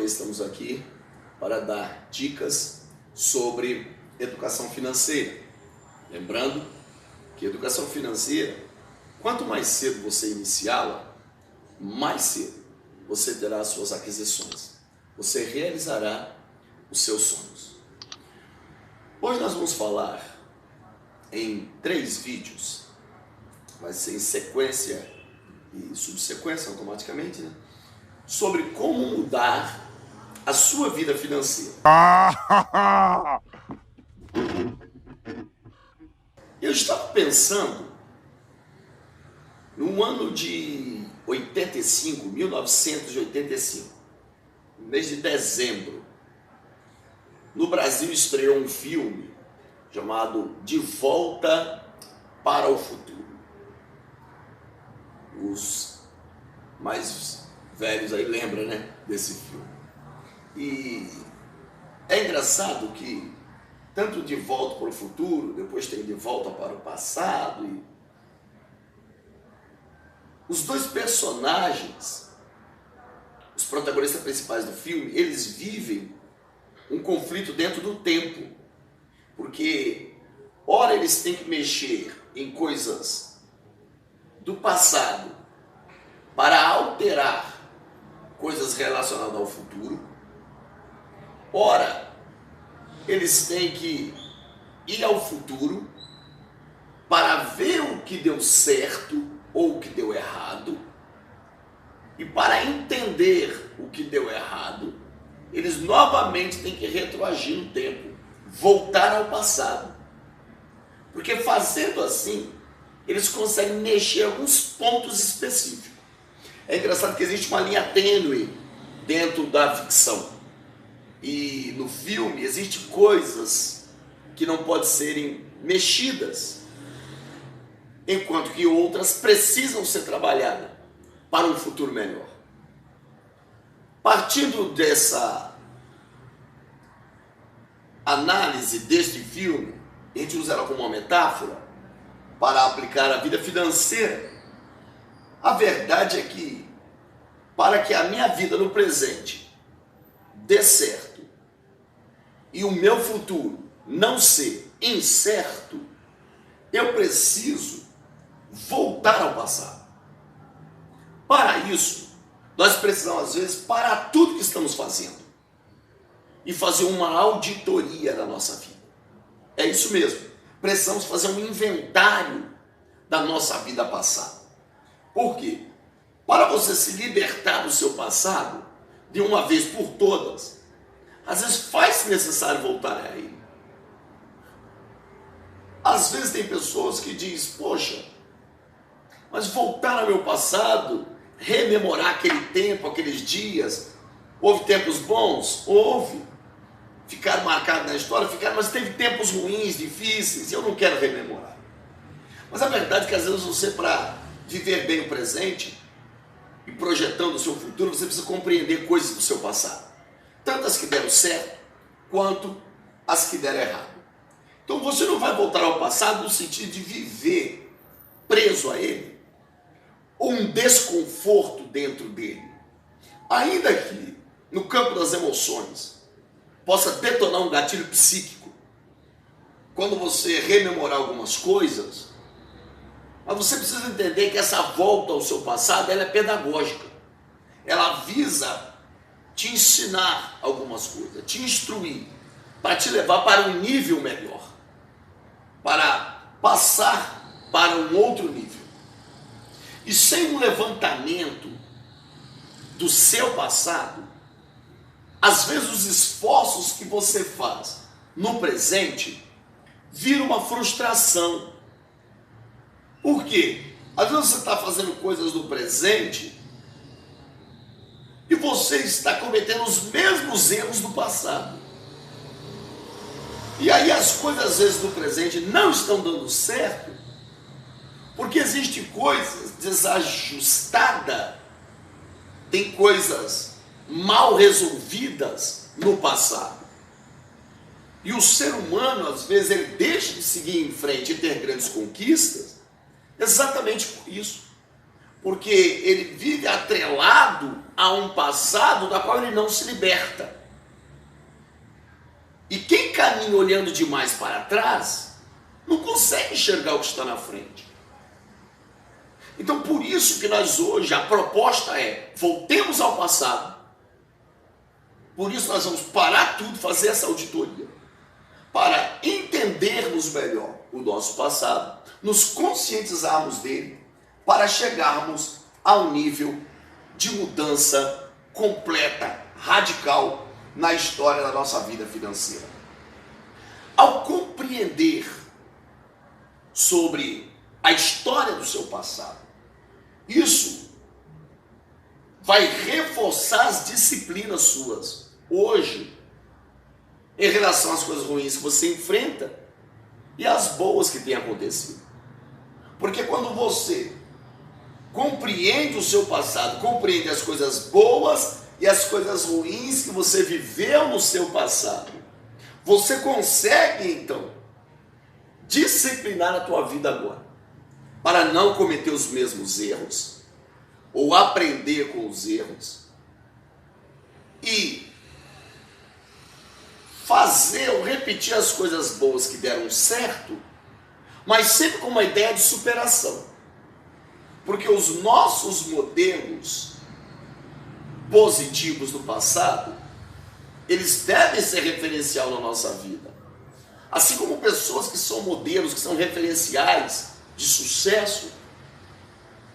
vez estamos aqui para dar dicas sobre educação financeira. Lembrando que educação financeira, quanto mais cedo você iniciá-la, mais cedo você terá as suas aquisições. Você realizará os seus sonhos. Hoje nós vamos falar em 3 vídeos, vai ser em sequência e subsequência automaticamente, né? Sobre como mudar a sua vida financeira. Eu estava pensando no ano de 1985, no mês de dezembro, no Brasil estreou um filme chamado De Volta para o Futuro. Os mais velhos aí lembram, né, desse filme. E é engraçado que tanto De Volta para o Futuro, depois tem De Volta para o Passado, e os dois personagens, os protagonistas principais do filme, eles vivem um conflito dentro do tempo, porque ora eles têm que mexer em coisas do passado para alterar coisas relacionadas ao futuro, ora eles têm que ir ao futuro para ver o que deu certo ou o que deu errado, e para entender o que deu errado, eles novamente têm que retroagir no tempo, voltar ao passado. Porque fazendo assim, eles conseguem mexer em alguns pontos específicos. É engraçado que existe uma linha tênue dentro da ficção. E no filme existem coisas que não podem serem mexidas, enquanto que outras precisam ser trabalhadas para um futuro melhor. Partindo dessa análise deste filme, a gente usa ela como uma metáfora para aplicar a vida financeira. A verdade é que, para que a minha vida no presente dê certo e o meu futuro não ser incerto, eu preciso voltar ao passado. Para isso, nós precisamos às vezes parar tudo que estamos fazendo e fazer uma auditoria da nossa vida. É isso mesmo, precisamos fazer um inventário da nossa vida passada. Por quê? Para você se libertar do seu passado, de uma vez por todas, às vezes faz necessário voltar a ele. Às vezes tem pessoas que dizem, poxa, mas voltar ao meu passado, rememorar aquele tempo, aqueles dias, houve tempos bons? Houve. Ficaram marcados na história? Ficaram, mas teve tempos ruins, difíceis, e eu não quero rememorar. Mas a verdade é que às vezes você, para viver bem o presente e projetando o seu futuro, você precisa compreender coisas do seu passado. Tanto as que deram certo, quanto as que deram errado. Então você não vai voltar ao passado no sentido de viver preso a ele, ou um desconforto dentro dele. Ainda que no campo das emoções possa detonar um gatilho psíquico, quando você rememorar algumas coisas, mas você precisa entender que essa volta ao seu passado, ela é pedagógica. Ela visa te ensinar algumas coisas, te instruir, para te levar para um nível melhor, para passar para um outro nível. E sem um levantamento do seu passado, às vezes os esforços que você faz no presente viram uma frustração. Por quê? Às vezes você está fazendo coisas no presente e você está cometendo os mesmos erros do passado. E aí as coisas às vezes do presente não estão dando certo, porque existem coisas desajustadas, tem coisas mal resolvidas no passado. E o ser humano, às vezes, ele deixa de seguir em frente e ter grandes conquistas exatamente por isso. porque ele vive atrelado a um passado da qual ele não se liberta. E quem caminha olhando demais para trás, não consegue enxergar o que está na frente. Então, por isso que nós hoje, a proposta é, voltemos ao passado. Por isso nós vamos parar tudo, fazer essa auditoria, para entendermos melhor o nosso passado, nos conscientizarmos dele, para chegarmos ao nível de mudança completa, radical, na história da nossa vida financeira. Ao compreender sobre a história do seu passado, isso vai reforçar as disciplinas suas hoje em relação às coisas ruins que você enfrenta e às boas que têm acontecido. Porque quando você compreende o seu passado, compreende as coisas boas e as coisas ruins que você viveu no seu passado, você consegue então disciplinar a tua vida agora, para não cometer os mesmos erros, ou aprender com os erros, e fazer ou repetir as coisas boas que deram certo, mas sempre com uma ideia de superação. Porque os nossos modelos positivos do passado, eles devem ser referencial na nossa vida. Assim como pessoas que são modelos, que são referenciais de sucesso,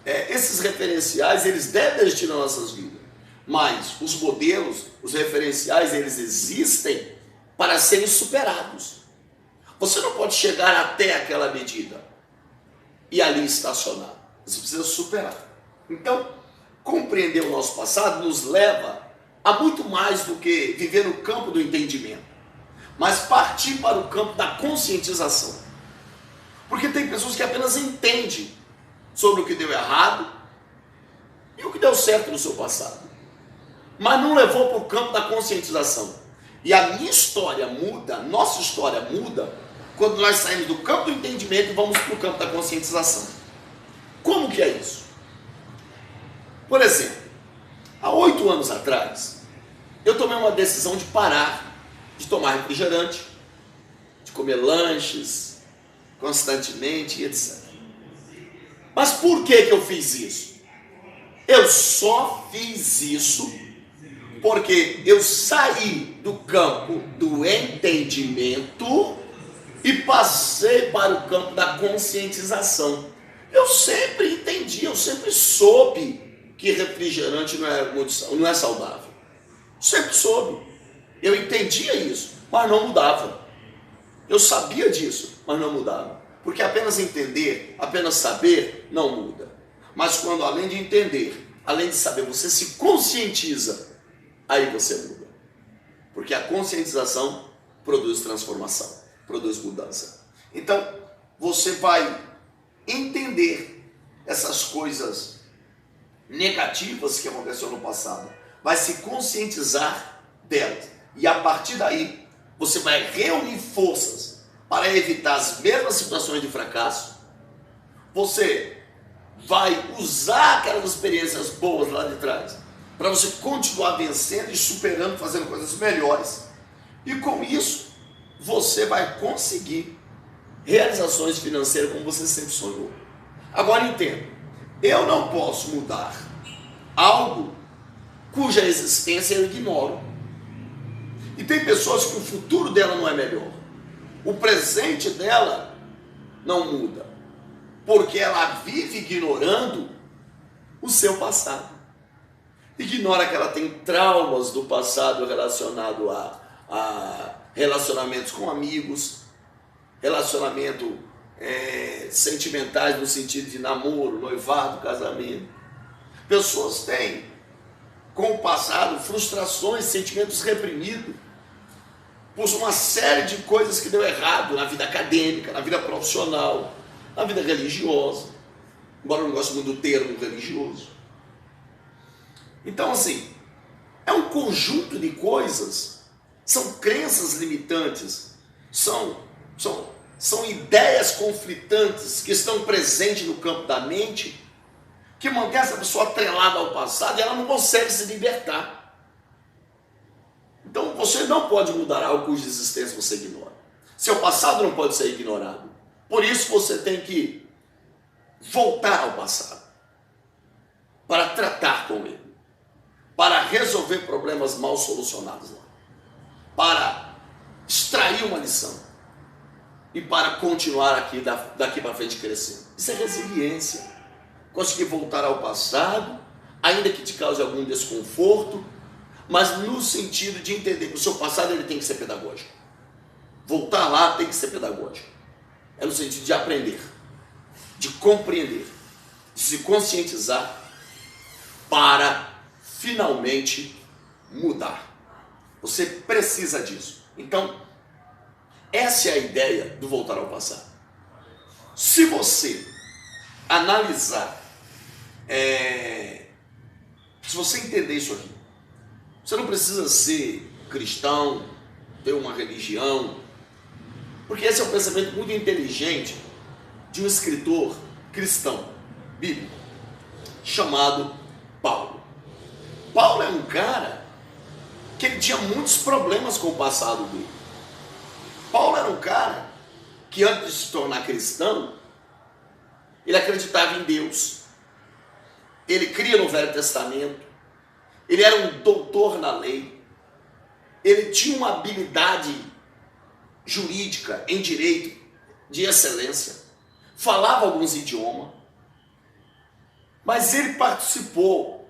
esses referenciais, eles devem existir nas nossas vidas. Mas os modelos, os referenciais, eles existem para serem superados. Você não pode chegar até aquela medida e ali estacionar. Você precisa superar. Então, compreender o nosso passado nos leva a muito mais do que viver no campo do entendimento, mas partir para o campo da conscientização. Porque tem pessoas que apenas entendem sobre o que deu errado e o que deu certo no seu passado, mas não levou para o campo da conscientização. E a minha história muda, nossa história muda, quando nós saímos do campo do entendimento e vamos para o campo da conscientização. Como que é isso? Por exemplo, há 8 anos atrás, eu tomei uma decisão de parar de tomar refrigerante, de comer lanches constantemente, etc. Mas por que eu fiz isso? Eu só fiz isso porque eu saí do campo do entendimento e passei para o campo da conscientização. Eu sempre entendi, eu sempre soube que refrigerante não é saudável. Sempre soube. Eu entendia isso, mas não mudava. Eu sabia disso, mas não mudava. Porque apenas entender, apenas saber, não muda. Mas quando além de entender, além de saber, você se conscientiza, aí você muda. Porque a conscientização produz transformação, produz mudança. Então, você vai entender essas coisas negativas que aconteceram no passado, vai se conscientizar delas. E a partir daí, você vai reunir forças para evitar as mesmas situações de fracasso. Você vai usar aquelas experiências boas lá de trás para você continuar vencendo e superando, fazendo coisas melhores. E com isso, você vai conseguir realizações financeiras como você sempre sonhou. Agora entenda, eu não posso mudar algo cuja existência eu ignoro. E tem pessoas que o futuro dela não é melhor. O presente dela não muda, porque ela vive ignorando o seu passado. Ignora que ela tem traumas do passado relacionado a relacionamentos com amigos, relacionamento sentimentais no sentido de namoro, noivado, casamento. Pessoas têm, com o passado, frustrações, sentimentos reprimidos, por uma série de coisas que deu errado na vida acadêmica, na vida profissional, na vida religiosa, embora eu não goste muito do termo religioso. Então, assim, é um conjunto de coisas, são crenças limitantes, são ideias conflitantes que estão presentes no campo da mente, que mantém essa pessoa atrelada ao passado e ela não consegue se libertar. Então você não pode mudar algo cuja existência você ignora. Seu passado não pode ser ignorado. Por isso você tem que voltar ao passado para tratar com ele, para resolver problemas mal solucionados lá, para extrair uma lição e para continuar aqui daqui para frente crescendo. Isso é resiliência. Conseguir voltar ao passado, ainda que te cause algum desconforto, mas no sentido de entender que o seu passado ele tem que ser pedagógico. Voltar lá tem que ser pedagógico. É no sentido de aprender, de compreender, de se conscientizar para finalmente mudar. Você precisa disso. Então, essa é a ideia do voltar ao passado. Se você analisar, se você entender isso aqui, você não precisa ser cristão, ter uma religião, porque esse é um pensamento muito inteligente de um escritor cristão, bíblico, chamado Paulo. Paulo é um cara que ele tinha muitos problemas com o passado dele. Paulo era um cara que antes de se tornar cristão, ele acreditava em Deus, ele cria no Velho Testamento, ele era um doutor na lei, ele tinha uma habilidade jurídica em direito de excelência, falava alguns idiomas, mas ele participou,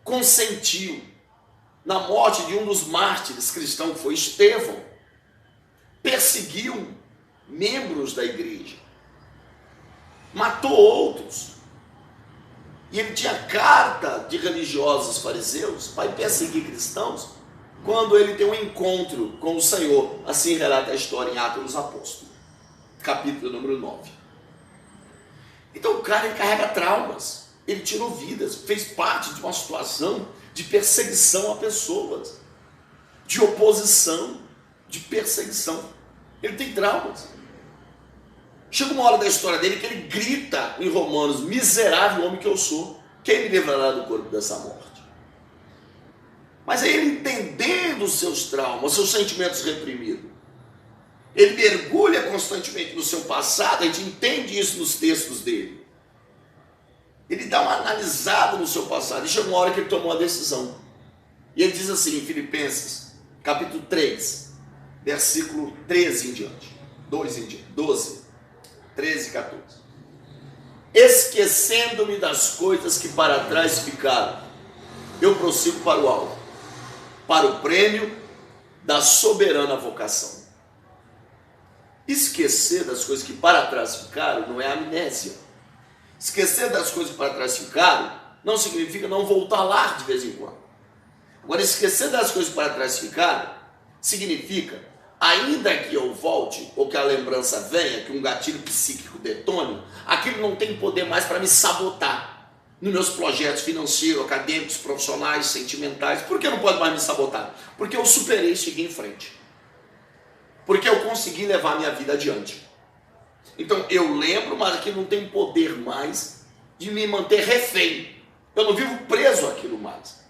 consentiu na morte de um dos mártires cristãos, que foi Estevão, perseguiu membros da igreja, matou outros, e ele tinha carta de religiosos fariseus para perseguir cristãos, quando ele tem um encontro com o Senhor. Assim relata a história em Atos dos Apóstolos, capítulo número 9. Então o cara ele carrega traumas, ele tirou vidas, fez parte de uma situação de perseguição a pessoas, de oposição, de perseguição. Ele tem traumas. Chega uma hora da história dele que ele grita em Romanos: miserável homem que eu sou, quem me livrará do corpo dessa morte? Mas aí ele, entendendo os seus traumas, os seus sentimentos reprimidos, ele mergulha constantemente no seu passado. A gente entende isso nos textos dele. Ele dá uma analisada no seu passado, e chega uma hora que ele tomou uma decisão. E ele diz assim em Filipenses, capítulo 3, versículo 13 em diante, 12, 13 e 14. Esquecendo-me das coisas que para trás ficaram, eu prossigo para o alvo, para o prêmio da soberana vocação. Esquecer das coisas que para trás ficaram não é amnésia. Esquecer das coisas que para trás ficaram não significa não voltar lá de vez em quando. Agora, esquecer das coisas que para trás ficaram significa, ainda que eu volte, ou que a lembrança venha, que um gatilho psíquico detone, aquilo não tem poder mais para me sabotar nos meus projetos financeiros, acadêmicos, profissionais, sentimentais. Por que não pode mais me sabotar? Porque eu superei e segui em frente. Porque eu consegui levar a minha vida adiante. Então eu lembro, mas aquilo não tem poder mais de me manter refém. Eu não vivo preso àquilo mais.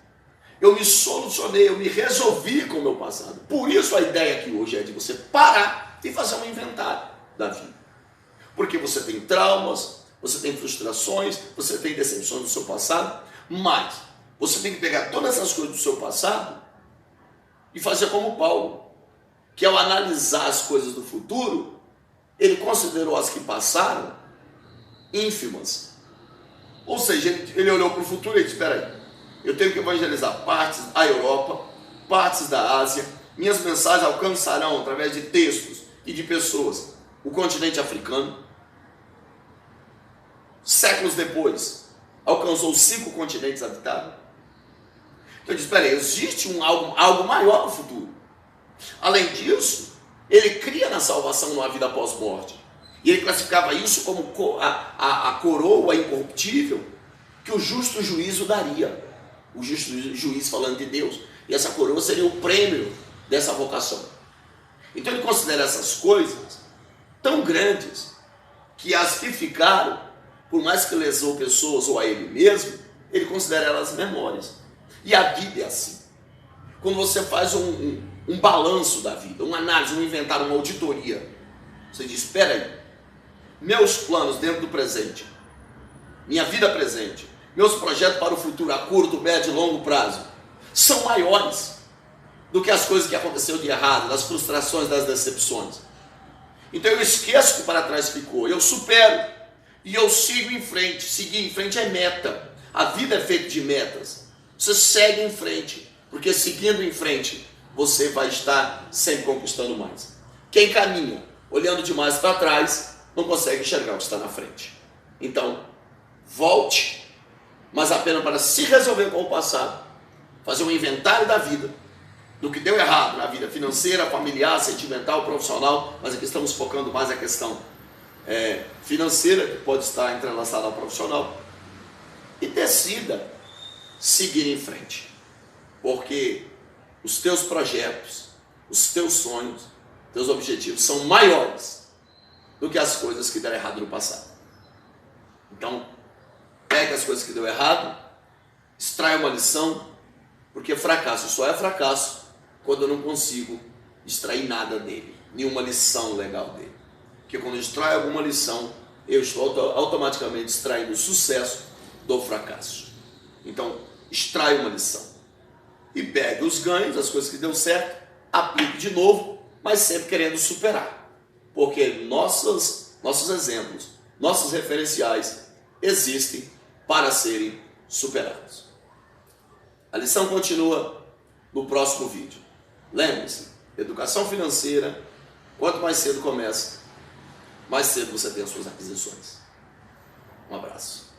Eu me solucionei, eu me resolvi com o meu passado. Por isso a ideia aqui hoje é de você parar e fazer um inventário da vida. Porque você tem traumas, você tem frustrações, você tem decepções do seu passado, mas você tem que pegar todas essas coisas do seu passado e fazer como Paulo, que ao analisar as coisas do futuro, ele considerou as que passaram ínfimas. Ou seja, ele olhou para o futuro e disse: espera aí, eu tenho que evangelizar partes da Europa, partes da Ásia, minhas mensagens alcançarão através de textos e de pessoas o continente africano. Séculos depois, alcançou 5 continentes habitados. Então eu disse: espera aí, existe algo maior no futuro. Além disso, ele cria na salvação numa vida pós-morte. E ele classificava isso como a coroa incorruptível que o justo juízo daria. O justo juiz falando de Deus. E essa coroa seria o prêmio dessa vocação. Então ele considera essas coisas tão grandes que as que ficaram, por mais que lesou pessoas ou a ele mesmo, ele considera elas memórias. E a vida é assim. Quando você faz um balanço da vida, uma análise, um inventário, uma auditoria, você diz, espera aí, meus planos dentro do presente, minha vida presente, meus projetos para o futuro a curto, médio e longo prazo, são maiores do que as coisas que aconteceram de errado, das frustrações, das decepções. Então eu esqueço o que para trás ficou, eu supero e eu sigo em frente. Seguir em frente é meta. A vida é feita de metas. Você segue em frente, porque seguindo em frente, você vai estar sempre conquistando mais. Quem caminha olhando demais para trás, não consegue enxergar o que está na frente. Então, volte, mas apenas para se resolver com o passado, fazer um inventário da vida, do que deu errado na vida financeira, familiar, sentimental, profissional, mas aqui estamos focando mais na questão financeira, que pode estar entrelaçada ao profissional, e decida seguir em frente, porque os teus projetos, os teus sonhos, teus objetivos são maiores do que as coisas que deram errado no passado. Então, pegue as coisas que deu errado, extraia uma lição, porque fracasso só é fracasso quando eu não consigo extrair nada dele, nenhuma lição legal dele. Porque quando eu extraio alguma lição, eu estou automaticamente extraindo o sucesso do fracasso. Então, extraia uma lição e pegue os ganhos, as coisas que deu certo, aplique de novo, mas sempre querendo superar. Porque nossos exemplos, nossos referenciais existem para serem superados. A lição continua no próximo vídeo. Lembre-se, educação financeira, quanto mais cedo começa, mais cedo você tem as suas aquisições. Um abraço.